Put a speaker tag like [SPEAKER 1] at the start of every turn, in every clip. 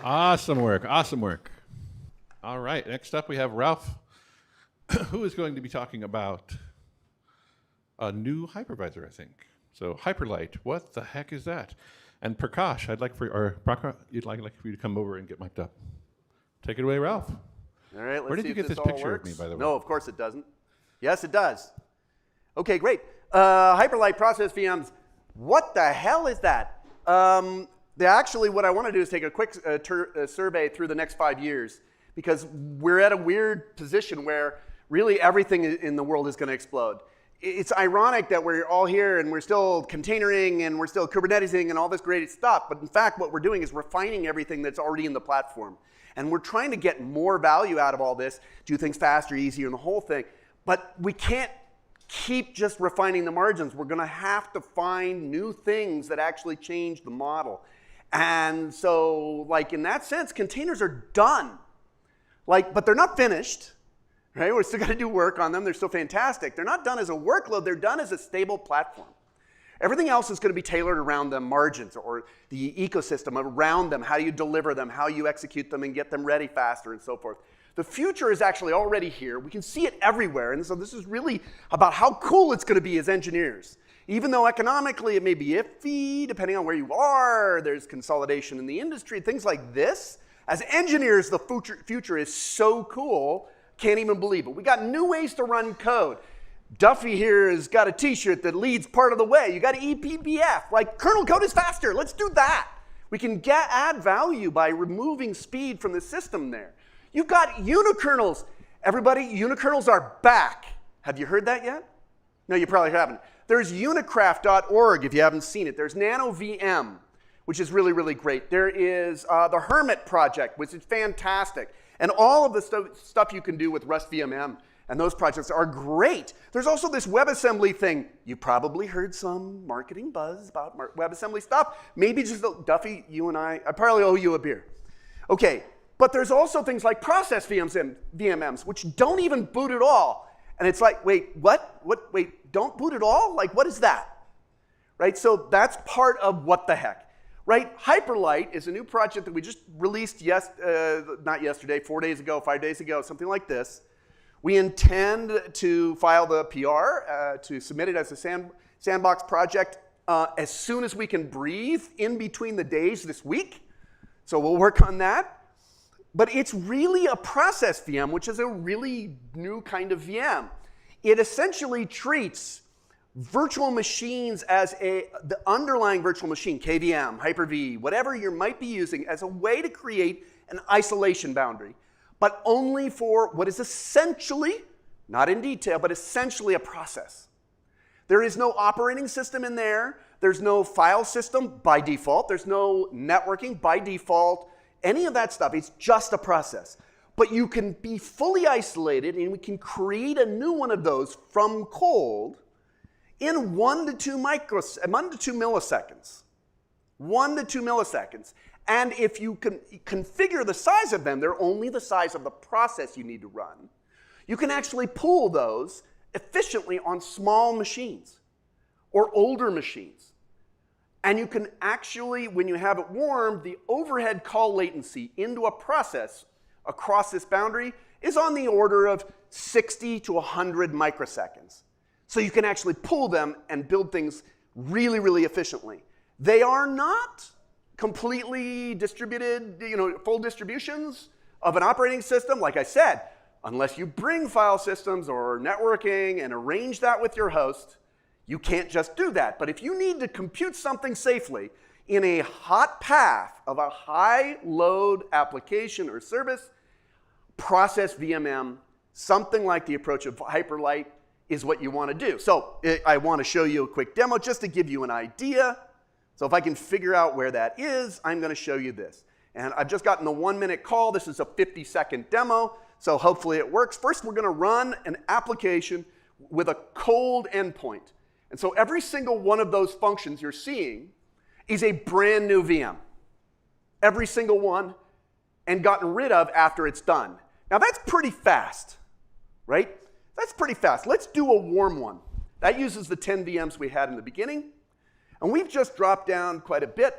[SPEAKER 1] Awesome work, awesome work. All right, next up we have Ralph, who is going to be talking about a new hypervisor, I think. So Hyperlight, what the heck is that? And Prakash, you'd like for you to come over and get mic'd up. Take it away, Ralph.
[SPEAKER 2] All right, let's
[SPEAKER 1] Where did
[SPEAKER 2] see
[SPEAKER 1] you
[SPEAKER 2] if
[SPEAKER 1] get
[SPEAKER 2] this
[SPEAKER 1] this
[SPEAKER 2] all
[SPEAKER 1] picture
[SPEAKER 2] works.
[SPEAKER 1] of me, by the way?
[SPEAKER 2] No, of course it doesn't. Yes, it does. Okay, great. Hyperlight process VMs. What the hell is that? Actually, what I want to do is take a quick survey through the next 5 years, because we're at a weird position where really everything in the world is going to explode. It's ironic that we're all here and we're still containering and we're still Kubernetesing and all this great stuff, but in fact what we're doing is refining everything that's already in the platform. And we're trying to get more value out of all this, do things faster, easier, and the whole thing. But we can't keep just refining the margins. We're going to have to find new things that actually change the model. And so, like, in that sense, containers are done. But they're not finished. Right? We're still got to do work on them. They're still fantastic. They're not done as a workload. They're done as a stable platform. Everything else is going to be tailored around the margins or the ecosystem around them, how you deliver them, how you execute them and get them ready faster and so forth. The future is actually already here. We can see it everywhere. And so this is really about how cool it's going to be as engineers. Even though economically it may be iffy, depending on where you are, there's consolidation in the industry, things like this. As engineers, the future is so cool. Can't even believe it. We got new ways to run code. Duffy here has got a t-shirt that leads part of the way. You got ePBF. Like, kernel code is faster. Let's do that. We can add value by removing speed from the system there. You've got unikernels. Everybody, unikernels are back. Have you heard that yet? No, you probably haven't. There's unicraft.org if you haven't seen it. There's NanoVM, which is really, really great. There is the Hermit project, which is fantastic. And all of the stuff you can do with Rust VMM and those projects are great. There's also this WebAssembly thing. You probably heard some marketing buzz about WebAssembly stuff. Maybe just Duffy, you and I probably owe you a beer. Okay, but there's also things like process VMMs, which don't even boot at all. And it's like, wait, what? Wait, don't boot at all? Like, what is that? Right, so that's part of what the heck. Right, Hyperlight is a new project that we just released, not yesterday, 4 days ago, 5 days ago, something like this. We intend to file the PR, to submit it as a sandbox project as soon as we can breathe in between the days this week. So we'll work on that. But it's really a process VM, which is a really new kind of VM. It essentially treats virtual machines as the underlying virtual machine, KVM, Hyper-V, whatever you might be using, as a way to create an isolation boundary, but only for what is essentially, not in detail, but essentially a process. There is no operating system in there. There's no file system by default. There's no networking by default, any of that stuff. It's just a process. But you can be fully isolated, and we can create a new one of those from cold in 1 to 2 milliseconds. 1 to 2 milliseconds. And if you can configure the size of them, they're only the size of the process you need to run. You can actually pool those efficiently on small machines or older machines. And you can actually, when you have it warmed, the overhead call latency into a process across this boundary is on the order of 60 to 100 microseconds. So you can actually pull them and build things really, really efficiently. They are not completely distributed, full distributions of an operating system. Like I said, unless you bring file systems or networking and arrange that with your host, you can't just do that. But if you need to compute something safely in a hot path of a high load application or service, process VMM, something like the approach of Hyperlight, is what you want to do. So I want to show you a quick demo just to give you an idea. So if I can figure out where that is, I'm going to show you this. And I've just gotten a 1-minute call. This is a 50-second demo, so hopefully it works. First, we're going to run an application with a cold endpoint. And so every single one of those functions you're seeing is a brand new VM. Every single one, and gotten rid of after it's done. Now that's pretty fast, right? That's pretty fast. Let's do a warm one. That uses the 10 VMs we had in the beginning. And we've just dropped down quite a bit.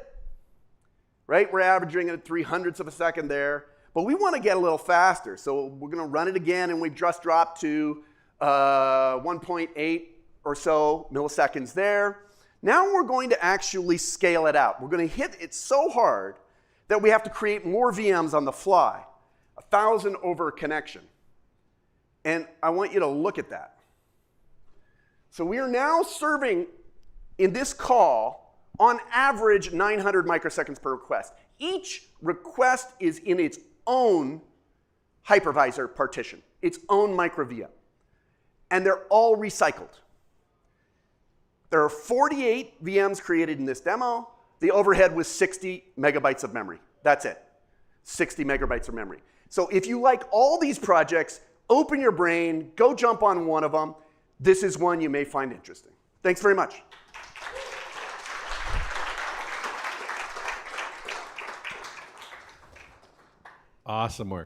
[SPEAKER 2] right? We're averaging at 300ths of a second there. But we want to get a little faster. So we're going to run it again, and we've just dropped to 1.8 or so milliseconds there. Now we're going to actually scale it out. We're going to hit it so hard that we have to create more VMs on the fly, 1,000 over a connection. And I want you to look at that. So we are now serving, in this call, on average 900 microseconds per request. Each request is in its own hypervisor partition, its own micro VM. And they're all recycled. There are 48 VMs created in this demo. The overhead was 60 megabytes of memory. That's it. 60 megabytes of memory. So if you like all these projects, open your brain, go jump on one of them. This is one you may find interesting. Thanks very much.
[SPEAKER 1] Awesome work.